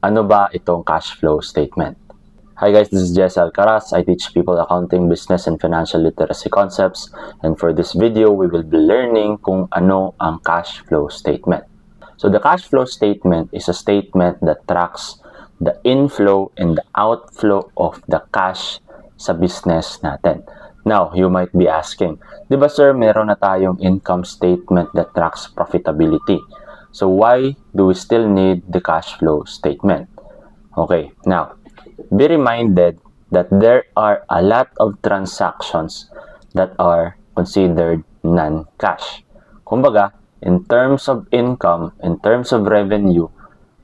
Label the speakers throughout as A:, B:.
A: Ano ba itong cash flow statement? Hi guys, this is Jess Alcaraz. I teach people accounting, business, and financial literacy concepts. And for this video, we will be learning kung ano ang cash flow statement. So the cash flow statement is a statement that tracks the inflow and the outflow of the cash sa business natin. Now, you might be asking, di ba sir, meron na tayong income statement that tracks profitability. So why do we still need the cash flow statement? Okay, now, be reminded that there are a lot of transactions that are considered non-cash. Kumbaga, in terms of income, in terms of revenue,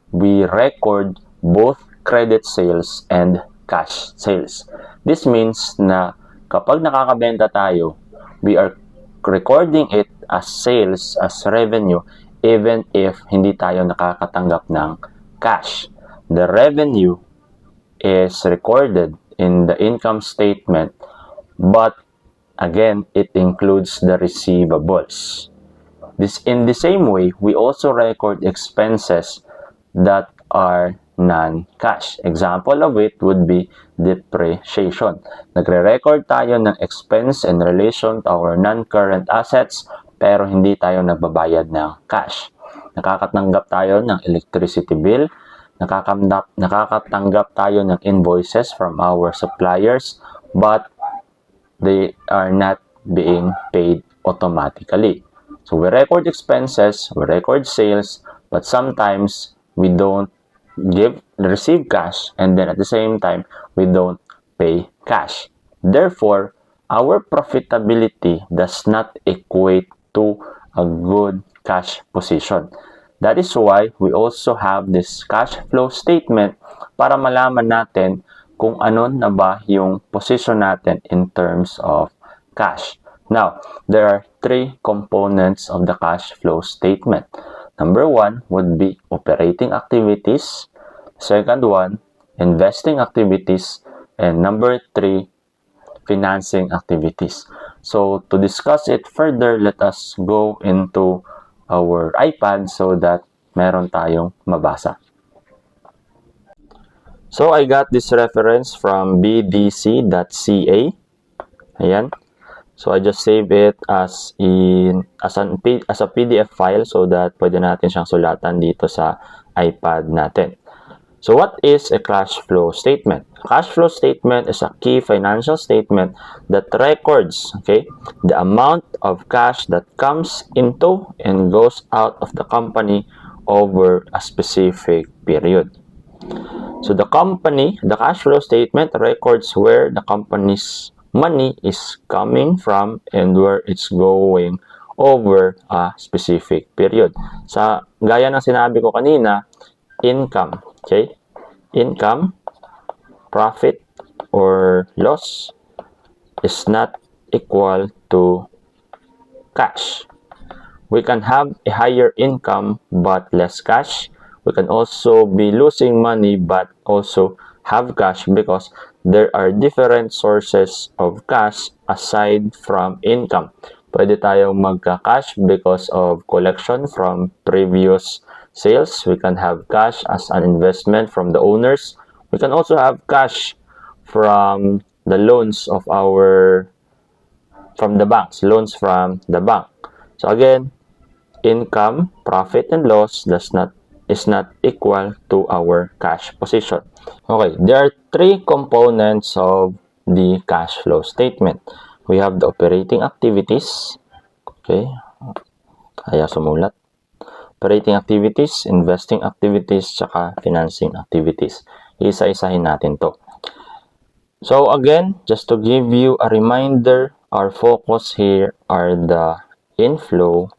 A: we record both credit sales and cash sales. This means na kapag nakakabenta tayo, we are recording it as sales, as revenue, even if hindi tayo nakakatanggap ng cash. The revenue is recorded in the income statement, but again, it includes the receivables. In the same way, we also record expenses that are non-cash. Example of it would be depreciation. Nagre-record tayo ng expense in relation to our non-current assets, pero hindi tayo nagbabayad ng cash. Nakakatanggap tayo ng electricity bill, nakakatanggap tayo ng invoices from our suppliers, but they are not being paid automatically. So we record expenses, we record sales, but sometimes we don't receive cash, and then at the same time, we don't pay cash. Therefore, our profitability does not equate to a good cash position. That is why we also have this cash flow statement para malaman natin kung ano na ba yung position natin in terms of cash. Now, there are three components of the cash flow statement. Number one would be operating activities. Second one, investing activities. And number three, financing activities. So, to discuss it further, let us go into our iPad so that meron tayong mabasa. So, I got this reference from bdc.ca. Ayan. So, I just save it as a PDF file so that pwede natin siyang sulatan dito sa iPad natin. So, what is a cash flow statement? A cash flow statement is a key financial statement that records, the amount of cash that comes into and goes out of the company over a specific period. So, the cash flow statement records where the company's money is coming from and where it's going over a specific period. Sa gaya ng sinabi ko kanina, income, income, profit, or loss is not equal to cash. We can have a higher income but less cash. We can also be losing money but also have cash because there are different sources of cash aside from income. Pwede tayong magka-cash because of collection from previous sales. We can have cash as an investment from the owners. We can also have cash from the loans of from the banks, loans from the bank. So again, income, profit, and loss is not equal to our cash position. Okay, there are three components of the cash flow statement. We have the operating activities. Kaya sumulat. Operating activities, investing activities, tsaka financing activities. Isa-isahin natin to. So again, just to give you a reminder, our focus here are the inflow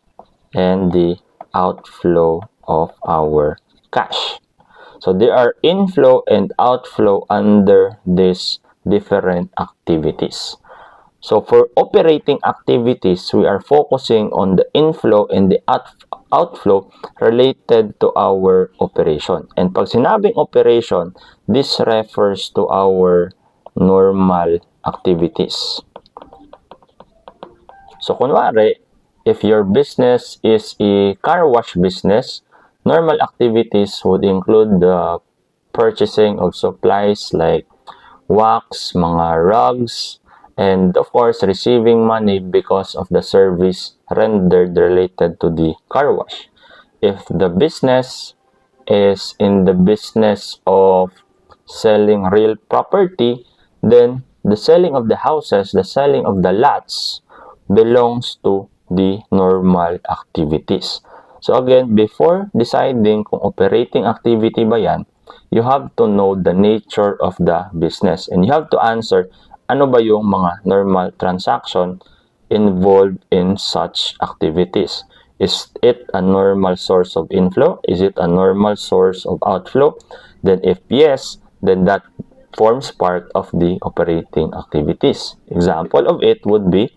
A: and the outflow of our cash. So there are inflow and outflow under these different activities. So for operating activities, we are focusing on the inflow and the outflow related to our operation. And pag sinabing operation, this refers to our normal activities. So kunwari, if your business is a car wash business, normal activities would include the purchasing of supplies like wax, mga rugs, and of course, receiving money because of the service rendered related to the car wash. If the business is in the business of selling real property, then the selling of the houses, the selling of the lots belongs to the normal activities. So again, before deciding kung operating activity ba yan, you have to know the nature of the business and you have to answer ano ba yung mga normal transaction involved in such activities. Is it a normal source of inflow? Is it a normal source of outflow? Then if yes, then that forms part of the operating activities. Example of it would be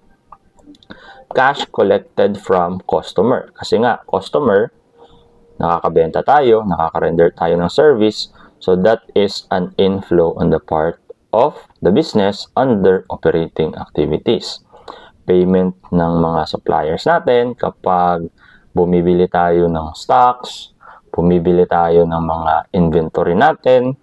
A: cash collected from customer. Kasi nga, customer, nakakabenta tayo, nakaka-render tayo ng service, so that is an inflow on the part of the business under operating activities. Payment ng mga suppliers natin kapag bumibili tayo ng stocks, bumibili tayo ng mga inventory natin.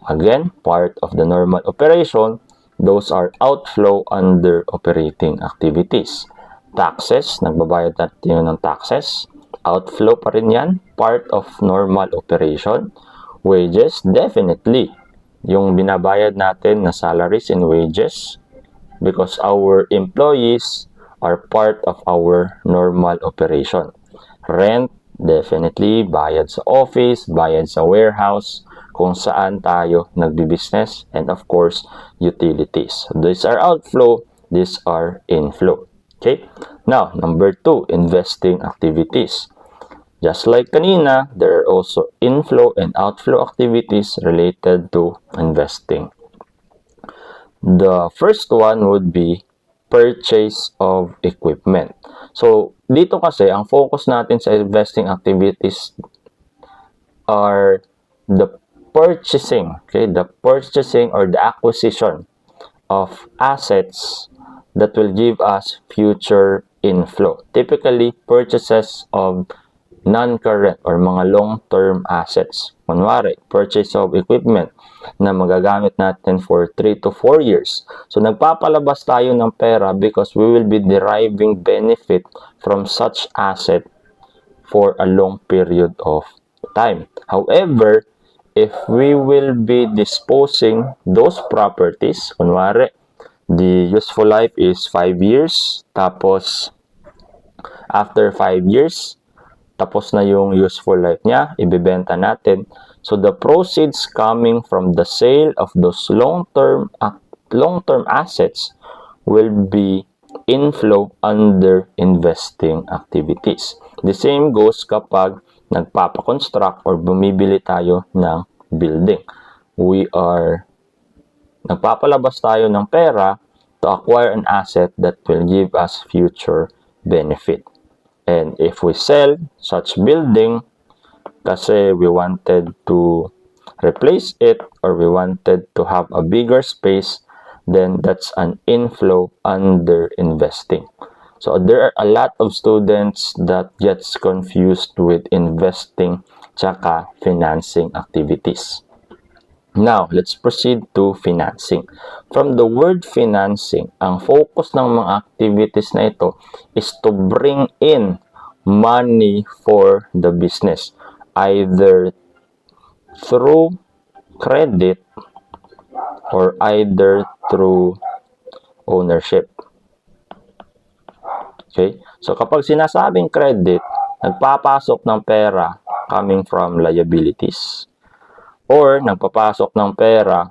A: Again, part of the normal operation, those are outflow under operating activities. Taxes, nagbabayad tayo ng taxes, outflow pa rin yan, part of normal operation. Wages, definitely, yung binabayad natin na salaries and wages, because our employees are part of our normal operation. Rent, definitely, bayad sa office, bayad sa warehouse, kung saan tayo nagbi-business, and of course, utilities. These are outflow, these are inflow. Okay? Now, number 2, investing activities. Just like kanina, there are also inflow and outflow activities related to investing. The first one would be purchase of equipment. So, dito kasi, ang focus natin sa investing activities are the purchasing, okay? The purchasing or the acquisition of assets that will give us future inflow. Typically, purchases of non-current or mga long-term assets. Kunwari, purchase of equipment na magagamit natin for 3 to 4 years. So, nagpapalabas tayo ng pera because we will be deriving benefit from such asset for a long period of time. However, if we will be disposing those properties, kunwari, the useful life is 5 years, tapos after 5 years, tapos na yung useful life niya, ibibenta natin. So, the proceeds coming from the sale of those long-term assets will be inflow under investing activities. The same goes kapag nagpapakonstruct or bumibili tayo ng building. Nagpapalabas tayo ng pera to acquire an asset that will give us future benefit. And if we sell such building kasi we wanted to replace it or we wanted to have a bigger space, then that's an inflow under investing. So there are a lot of students that gets confused with investing tsaka financing activities. Now, let's proceed to financing. From the word financing, ang focus ng mga activities na ito is to bring in money for the business, either through credit or either through ownership. Okay? So, kapag sinasabing credit, nagpapasok ng pera coming from liabilities, or nagpapasok ng pera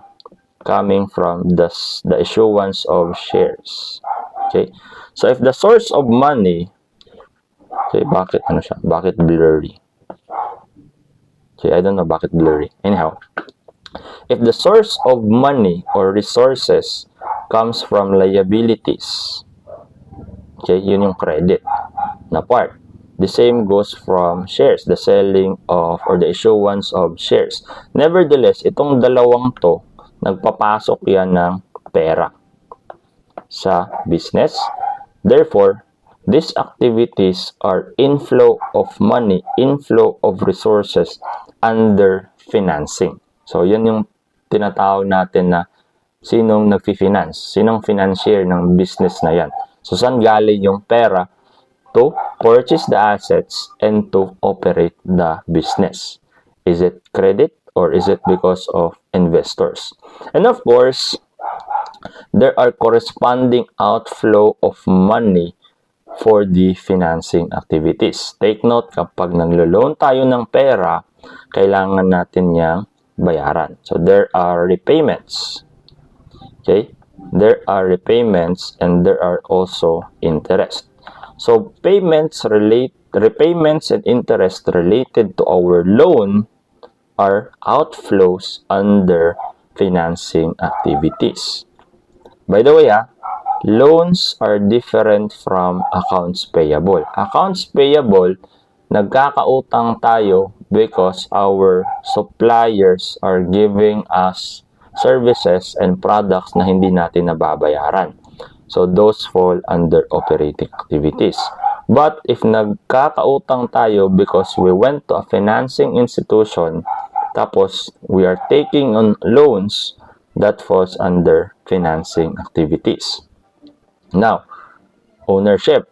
A: coming from the issuance of shares. Okay? So, if the source of money, okay, bakit blurry? Okay, I don't know bakit blurry. Anyhow, if the source of money or resources comes from liabilities, okay, yun yung credit na part. The same goes from shares, the selling of or the issuance of shares. Nevertheless, itong dalawang to, nagpapasok yan ng pera sa business. Therefore, these activities are inflow of money, inflow of resources under financing. So, yan yung tinatawag natin na sinong nagfi-finance, sinong financier ng business na yan. So, saan galing yung pera to purchase the assets and to operate the business? Is it credit or is it because of investors? And of course, there are corresponding outflow of money for the financing activities. Take note, kapag naglo-loan tayo ng pera, kailangan natin niyang bayaran. So, there are repayments. Okay? There are repayments and there are also interest. So, repayments and interest related to our loan are outflows under financing activities. By the way, loans are different from accounts payable. Accounts payable, nagkakautang tayo because our suppliers are giving us services and products na hindi natin nababayaran. So, those fall under operating activities. But if nagkakautang tayo because we went to a financing institution, tapos we are taking on loans, that falls under financing activities. Now, ownership.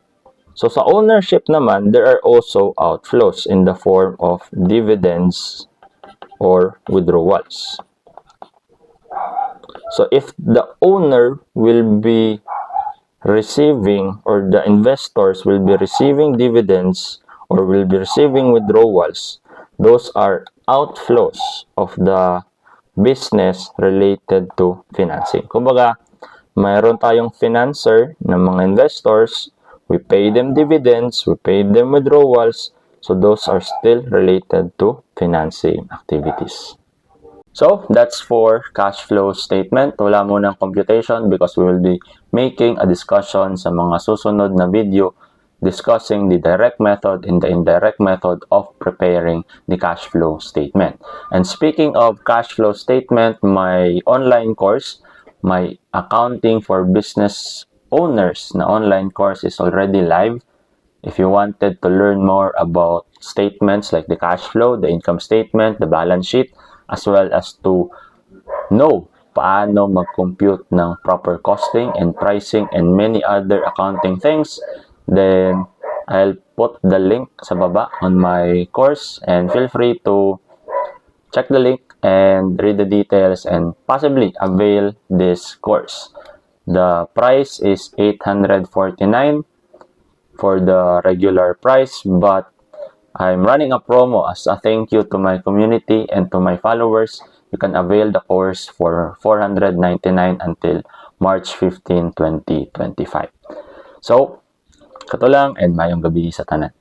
A: So, sa ownership naman, there are also outflows in the form of dividends or withdrawals. So, if the owner will be receiving, or the investors will be receiving dividends or will be receiving withdrawals, those are outflows of the business related to financing. Kumbaga, mayroon tayong financer ng mga investors, we pay them dividends, we pay them withdrawals, so those are still related to financing activities. So, that's for cash flow statement. Wala munang computation because we will be making a discussion sa mga susunod na video discussing the direct method and the indirect method of preparing the cash flow statement. And speaking of cash flow statement, my online course, my Accounting for Business Owners na online course is already live. If you wanted to learn more about statements like the cash flow, the income statement, the balance sheet, as well as to know paano mag-compute ng proper costing and pricing and many other accounting things, then I'll put the link sa baba on my course and feel free to check the link and read the details and possibly avail this course. The price is $849 for the regular price, but I'm running a promo as a thank you to my community and to my followers. You can avail the course for $499 until March 15, 2025. So, kato lang and mayong gabi sa tanan.